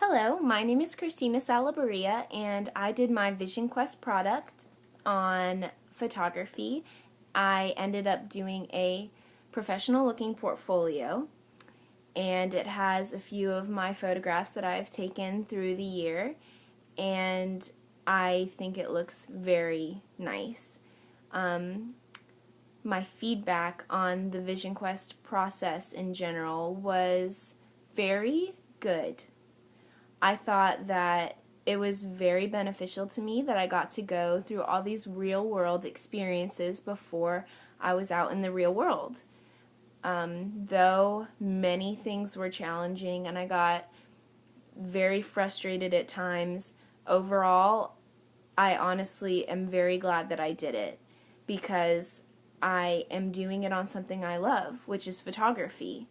Hello, my name is Christina Salabaria, and I did my Vision Quest product on photography. I ended up doing a professional looking portfolio, and it has a few of my photographs that I've taken through the year, and I think it looks very nice. My feedback on the Vision Quest process in general was very good. I thought that it was very beneficial to me that I got to go through all these real world experiences before I was out in the real world. Though many things were challenging and I got very frustrated at times, overall, I honestly am very glad that I did it because I am doing it on something I love, which is photography.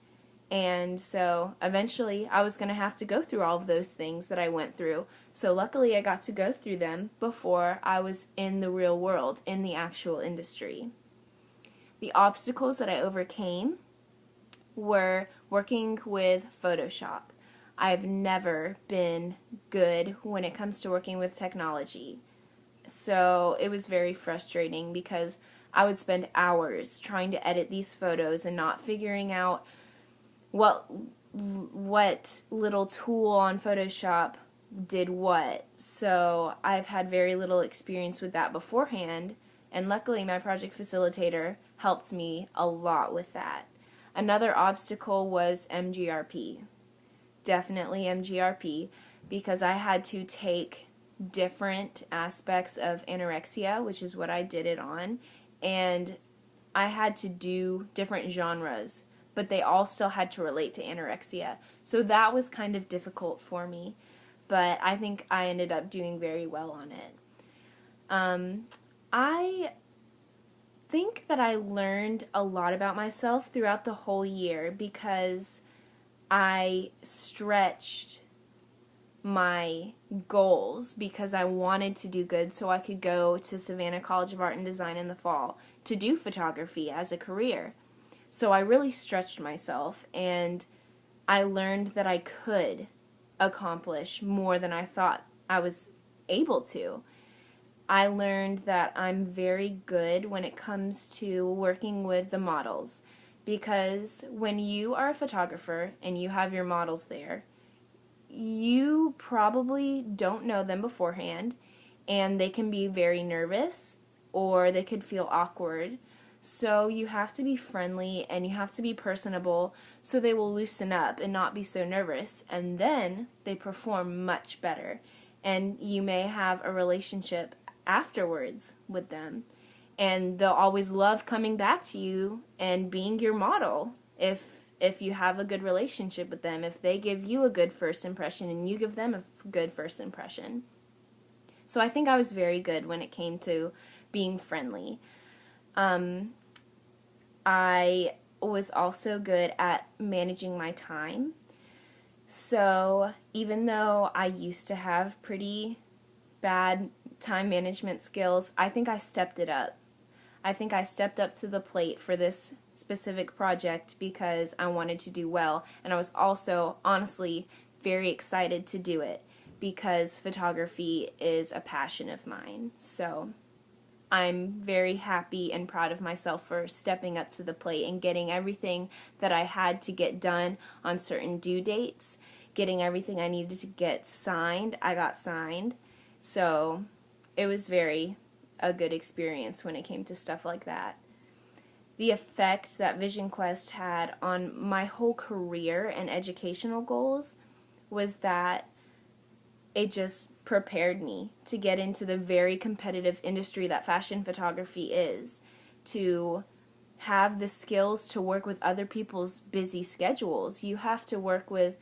And so eventually I was going to have to go through all of those things that I went through. So luckily I got to go through them before I was in the real world, in the actual industry. The obstacles that I overcame were working with Photoshop. I've never been good when it comes to working with technology. So it was very frustrating because I would spend hours trying to edit these photos and not figuring out what little tool on Photoshop did what. So I've had very little experience with that beforehand, and luckily my project facilitator helped me a lot with that. Another obstacle was MGRP. Definitely MGRP, because I had to take different aspects of anorexia, which is what I did it on, and I had to do different genres, but they all still had to relate to anorexia. So that was kind of difficult for me, but I think I ended up doing very well on it. I think that I learned a lot about myself throughout the whole year because I stretched my goals because I wanted to do good so I could go to Savannah College of Art and Design in the fall to do photography as a career. So I really stretched myself, and I learned that I could accomplish more than I thought I was able to. I learned that I'm very good when it comes to working with the models, because when you are a photographer and you have your models there, you probably don't know them beforehand, and they can be very nervous or they could feel awkward. So you have to be friendly and you have to be personable so they will loosen up and not be so nervous, and then they perform much better. And you may have a relationship afterwards with them, and they'll always love coming back to you and being your model if you have a good relationship with them, if they give you a good first impression and you give them a good first impression. So I think I was very good when it came to being friendly. I was also good at managing my time. So even though I used to have pretty bad time management skills, I think I stepped it up. I think I stepped up to the plate for this specific project because I wanted to do well, and I was also honestly very excited to do it because photography is a passion of mine. So I'm very happy and proud of myself for stepping up to the plate and getting everything that I had to get done on certain due dates, getting everything I needed to get signed. I got signed. So it was a good experience when it came to stuff like that. The effect that Vision Quest had on my whole career and educational goals was that it just prepared me to get into the very competitive industry that fashion photography is, to have the skills to work with other people's busy schedules. You have to work with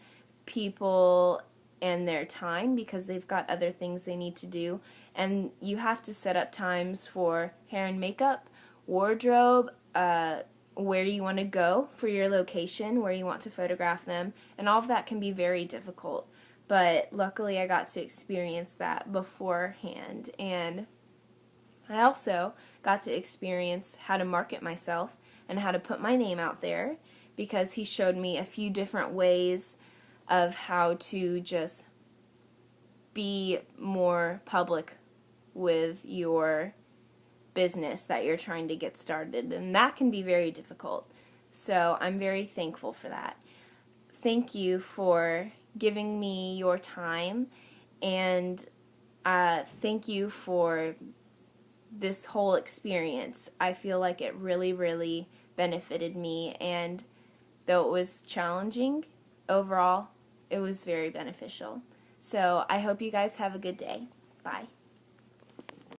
people and their time because they've got other things they need to do, and you have to set up times for hair and makeup, wardrobe, where you want to go for your location, where you want to photograph them, and all of that can be very difficult. But luckily I got to experience that beforehand, and I also got to experience how to market myself and how to put my name out there, because he showed me a few different ways of how to just be more public with your business that you're trying to get started, and that can be very difficult. So I'm very thankful for that. Thank you for giving me your time, and thank you for this whole experience. I feel like it really, really benefited me, and though it was challenging, overall, it was very beneficial. So I hope you guys have a good day. Bye.